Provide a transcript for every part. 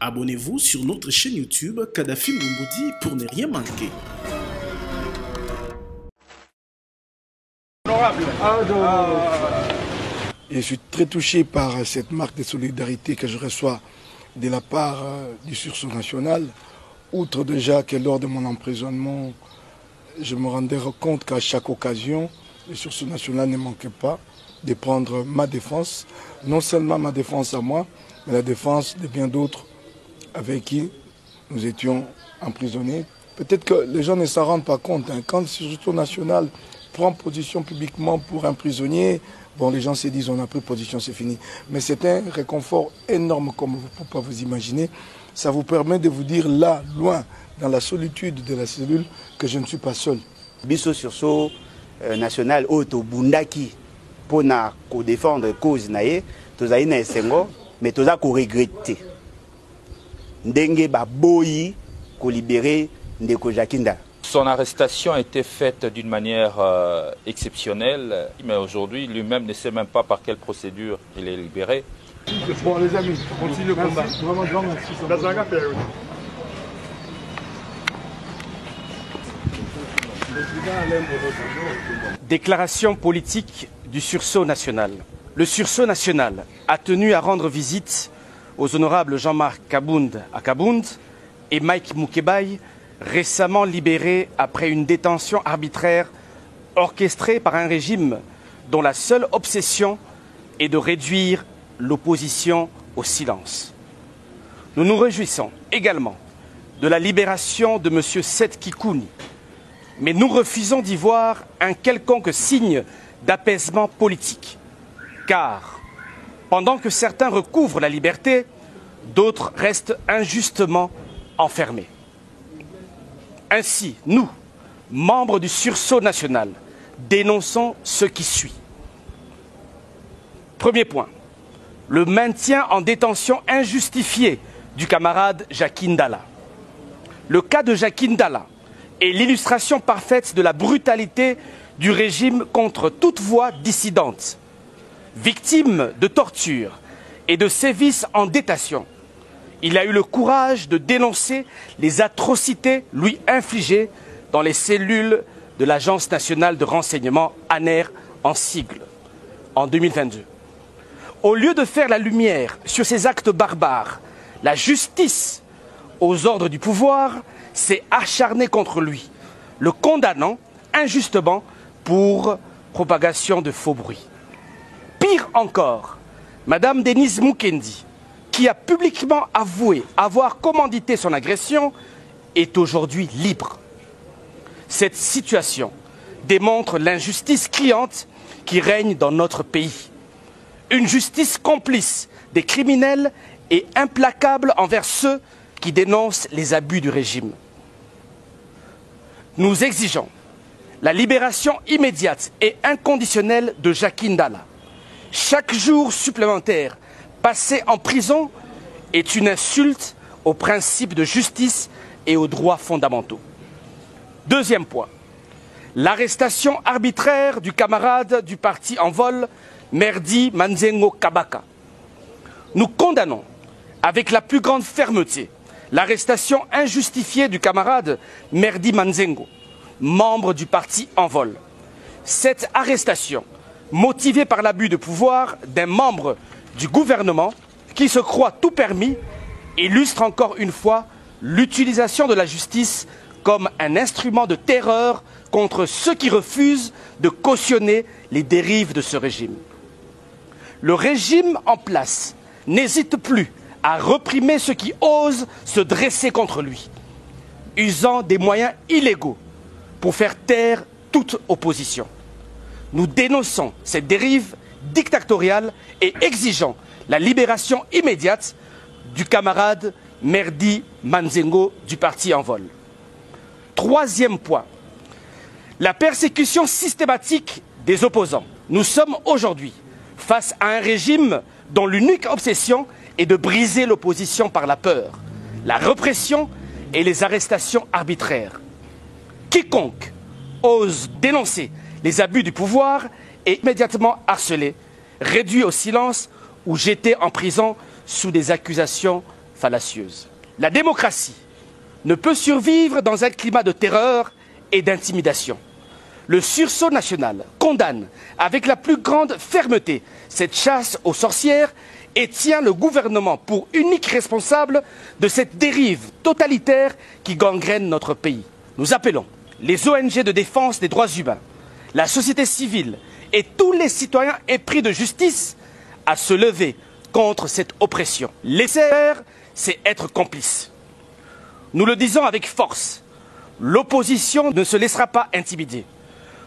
Abonnez-vous sur notre chaîne YouTube Kadhafi Moumoudi pour ne rien manquer. Je suis très touché par cette marque de solidarité que je reçois de la part du sursaut national. Outre déjà que lors de mon emprisonnement, je me rendais compte qu'à chaque occasion, le sursaut national ne manquait pas de prendre ma défense, non seulement ma défense à moi, mais la défense de bien d'autres avec qui nous étions emprisonnés. Peut-être que les gens ne s'en rendent pas compte. Quand le sursaut national prend position publiquement pour un prisonnier, bon, les gens se disent on a pris position, c'est fini. Mais c'est un réconfort énorme comme vous ne pouvez pas vous imaginer. Ça vous permet de vous dire là, loin, dans la solitude de la cellule, que je ne suis pas seul. Biso sursaut national auto bundaki pour défendre cause nae, tozali na esengo, mais toza ko regretter. Ndenge ba boyi ko libérer ndeko Jakinda. Son arrestation a été faite d'une manière exceptionnelle, mais aujourd'hui, lui-même ne sait même pas par quelle procédure il est libéré. Bon, les amis, continue le combat. Vraiment, merci. Déclaration politique du sursaut national. Le sursaut national a tenu à rendre visite aux honorables Jean-Marc Kabound à Kabound et Mike Moukebaye, récemment libérés après une détention arbitraire orchestrée par un régime dont la seule obsession est de réduire l'opposition au silence. Nous nous réjouissons également de la libération de M. Seth Kikouni, mais nous refusons d'y voir un quelconque signe d'apaisement politique, car pendant que certains recouvrent la liberté, d'autres restent injustement enfermés. Ainsi, nous, membres du sursaut national, dénonçons ce qui suit. Premier point, le maintien en détention injustifiée du camarade Jakindala. Le cas de Jakindala est l'illustration parfaite de la brutalité du régime contre toute voix dissidente. Victime de torture et de sévices en détention, il a eu le courage de dénoncer les atrocités lui infligées dans les cellules de l'Agence nationale de renseignement, ANER en sigle, en 2022. Au lieu de faire la lumière sur ces actes barbares, la justice, aux ordres du pouvoir, s'est acharnée contre lui, le condamnant injustement pour propagation de faux bruits. Pire encore, Madame Denise Mukendi, qui a publiquement avoué avoir commandité son agression, est aujourd'hui libre. Cette situation démontre l'injustice criante qui règne dans notre pays. Une justice complice des criminels et implacable envers ceux qui dénoncent les abus du régime. Nous exigeons la libération immédiate et inconditionnelle de Jakindala. Chaque jour supplémentaire passé en prison est une insulte aux principes de justice et aux droits fondamentaux. Deuxième point, l'arrestation arbitraire du camarade du parti en vol, Merdi Manzengo Kabaka. Nous condamnons avec la plus grande fermeté l'arrestation injustifiée du camarade Merdi Manzengo, membre du parti en vol. Cette arrestation, motivée par l'abus de pouvoir d'un membre du gouvernement qui se croit tout permis, illustre encore une fois l'utilisation de la justice comme un instrument de terreur contre ceux qui refusent de cautionner les dérives de ce régime. Le régime en place n'hésite plus à réprimer ceux qui osent se dresser contre lui, usant des moyens illégaux pour faire taire toute opposition. Nous dénonçons cette dérive dictatoriale et exigeons la libération immédiate du camarade Merdi Manzengo du parti en vol. Troisième point, la persécution systématique des opposants. Nous sommes aujourd'hui face à un régime dont l'unique obsession est de briser l'opposition par la peur, la répression et les arrestations arbitraires. Quiconque ose dénoncer les abus du pouvoir est immédiatement harcelé, réduit au silence ou jeté en prison sous des accusations fallacieuse. La démocratie ne peut survivre dans un climat de terreur et d'intimidation. Le sursaut national condamne avec la plus grande fermeté cette chasse aux sorcières et tient le gouvernement pour unique responsable de cette dérive totalitaire qui gangrène notre pays. Nous appelons les ONG de défense des droits humains, la société civile et tous les citoyens épris de justice à se lever contre cette oppression. Laisser faire, c'est être complice. Nous le disons avec force, l'opposition ne se laissera pas intimider.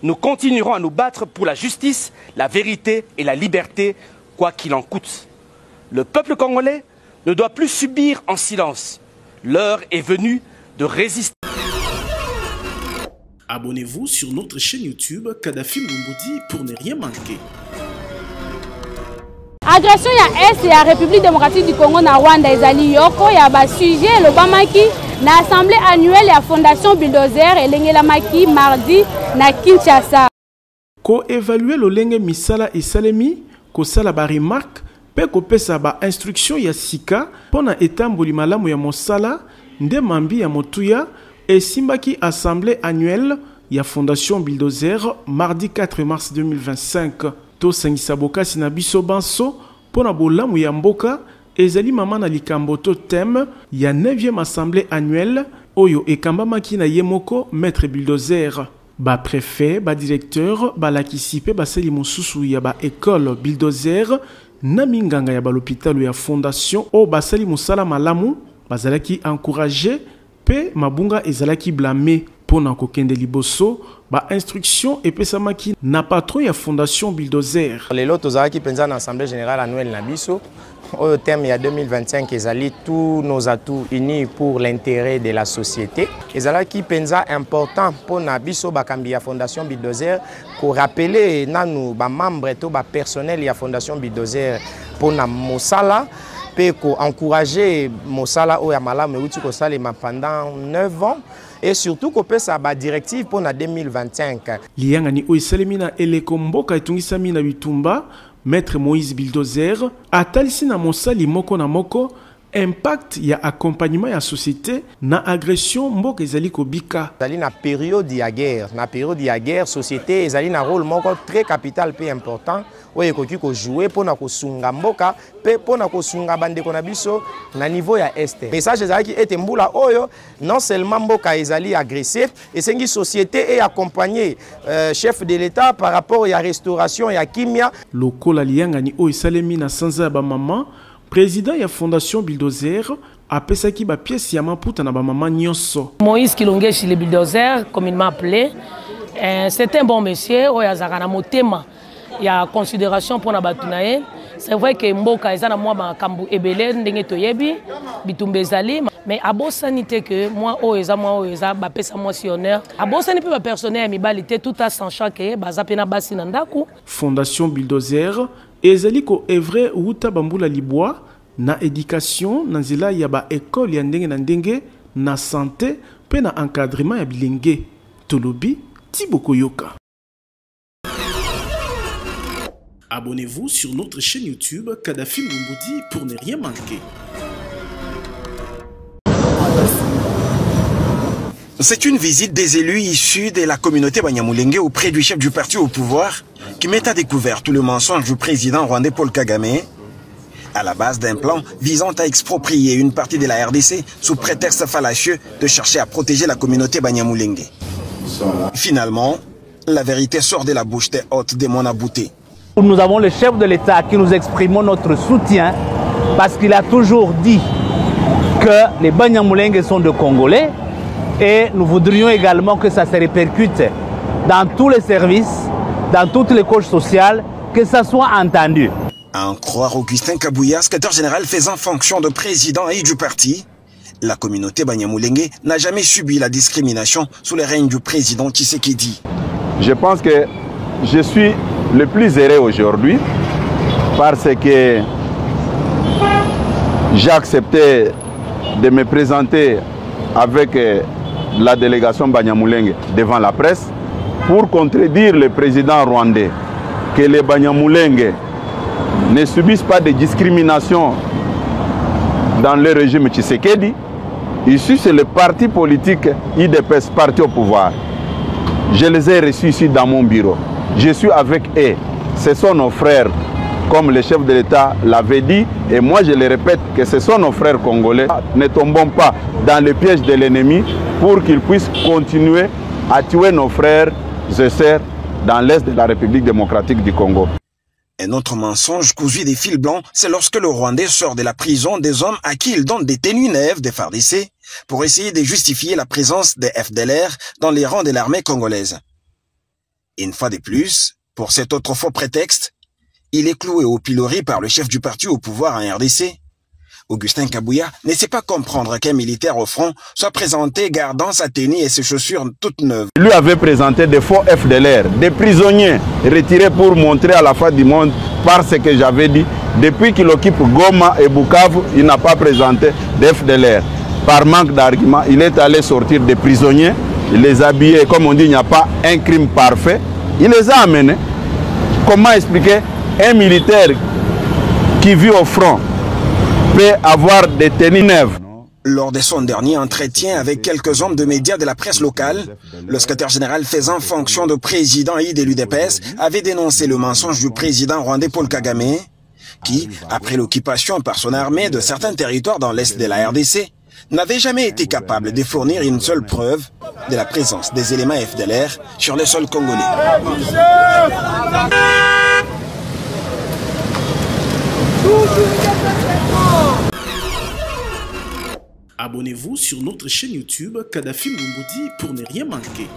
Nous continuerons à nous battre pour la justice, la vérité et la liberté, quoi qu'il en coûte. Le peuple congolais ne doit plus subir en silence. L'heure est venue de résister. Abonnez-vous sur notre chaîne YouTube Kadhafi Moumoudi pour ne rien manquer. Agression ya Est ya République démocratique du Congo na Rwanda ezali yoko ya ba sujet lobamaki na assemblée annuelle ya Fondation Bulldozer elengelamaki mardi na Kinshasa. Ko évaluer lolenge misala esalemi ko sala ba remarque pe ko pesa ba instruction ya sika pona etamboli malamu ya mosala nde mambi ya motuya esimbaki assemblée annuelle ya Fondation Bulldozer mardi 4 mars 2025. To sangisa bokasi na biso banso pona bolamu ya mboka ezali mama na likambo to thème ya 9e assemblée annuelle oyo ekambamaki na yemoko maître Bulldozer. Ba préfet, ba directeur, ba lakisi pe basali mosusu ya ba école Bulldozer na minganga ya ba l'hôpital ya Fondation o basali musala malamu bazalaki encouragé pe mabunga ezalaki blâmé pona kokende liboso ba instruction epesamaki na patron ya Fondation Bulldozer. Les lots tozalaki penza na assemblée générale annuelle na biso au terme ya 2025 ezali tous nos atouts unis pour l'intérêt de la société. Ezalaki penza important pona biso bakambi ya Fondation Bulldozer ko rappeler nanu ba membre to ba personnel ya Fondation Bulldozer pona mosala pe ko encourager mosala o ya malamu euti ko salema pendant 9 ans. Et surtout qu'on peut sa directive pour 2025. Liangani oisalemina eleko mboka etungisami na bitumba maître Moïse Bulldozer atalisi na mosali moko na moko impact ya accompagnement ya société na agression mboka ezali kobika. Ezali na période ya guerre, société ezali na rôle moko très capital pe important oyo ekoki ko jouer pona ko sunga mboka pe pona ko sunga bandeko na biso na niveau ya este. Message ezali ete mbula oyo non seulement mboka ezali agressif et sengi société et accompagner chef de l'État par rapport à la restauration ya kimia. Lokola liangani o isalemi na sanza ba maman président ya Fondation Bulldozer a pesaki ba pièce ya maputa na ba maman nyonso. Moïse Kilongeshi le Bulldozer communément appelé c'est un bon monsieur oyo azaka na motema ya considération pour na batunaye. C'est vrai que mboka ezana mwa makambu ebele ndenge toyebi bitumba ezali mais abosani te que moi oyo eza ba pesa moi si honneur abosani pe ba personnel ya mibali te tout à sachant que baza pena basi na ndaku. Fondation Bulldozer ezali ko evre uta bambula libwa na éducation na nzela ya ba école ya ndenge na ndenge na santé pe na encadrement ya bilenge tolobi Tiboko Yoka. Abonnez-vous sur notre chaîne YouTube Kadhafi Moumoudi pour ne rien manquer. C'est une visite des élus issus de la communauté Banyamulenge auprès du chef du parti au pouvoir qui met à découvert tout le mensonge du président rwandais Paul Kagame à la base d'un plan visant à exproprier une partie de la RDC sous prétexte fallacieux de chercher à protéger la communauté Banyamulenge. Finalement, la vérité sort de la bouche des hôtes de Monabouté. Nous avons le chef de l'État qui nous exprimons notre soutien parce qu'il a toujours dit que les Banyamulenge sont de Congolais et nous voudrions également que ça se répercute dans tous les services, dans toutes les couches sociales, que ça soit entendu. À en croire Augustin Kabouya, secrétaire général faisant fonction de président et du parti, la communauté Banyamulenge n'a jamais subi la discrimination sous le règne du président Tshisekedi. Je pense que je suis le plus heureux aujourd'hui parce que j'ai accepté de me présenter avec la délégation Banyamulenge devant la presse pour contredire le président rwandais que les Banyamulenge ne subissent pas de discrimination dans le régime Tshisekedi. Ici, c'est le parti politique IDPS, parti au pouvoir. Je les ai reçus ici dans mon bureau. Je suis avec eux. Ce sont nos frères, comme le chef de l'État l'avait dit. Et moi, je le répète, que ce sont nos frères congolais. Ne tombons pas dans le piège de l'ennemi pour qu'ils puissent continuer à tuer nos frères et sœurs dans l'est de la République démocratique du Congo. Un autre mensonge cousu des fils blancs, c'est lorsque le Rwandais sort de la prison des hommes à qui il donne des tenues neuves des FARDC pour essayer de justifier la présence des FDLR dans les rangs de l'armée congolaise. Une fois de plus, pour cet autre faux prétexte, il est cloué au pilori par le chef du parti au pouvoir en RDC. Augustin Kabouya ne sait pas comprendre qu'un militaire au front soit présenté gardant sa tenue et ses chaussures toutes neuves. Lui avait présenté des faux FDLR, des prisonniers retirés pour montrer à la face du monde, par ce que j'avais dit, depuis qu'il occupe Goma et Bukavu, il n'a pas présenté des FDLR. Par manque d'arguments, il est allé sortir des prisonniers, il les a habillés, comme on dit, il n'y a pas un crime parfait, il les a amenés. Comment expliquer un militaire qui vit au front peut avoir des tenues neuves? Lors de son dernier entretien avec quelques hommes de médias de la presse locale, le secrétaire général faisant fonction de président de l'UDPS avait dénoncé le mensonge du président rwandais Paul Kagame, qui, après l'occupation par son armée de certains territoires dans l'est de la RDC, n'avait jamais été capable de fournir une seule preuve de la présence des éléments FDLR sur le sol congolais. Abonnez-vous sur notre chaîne YouTube Kadhafi Mboumoudi pour ne rien manquer.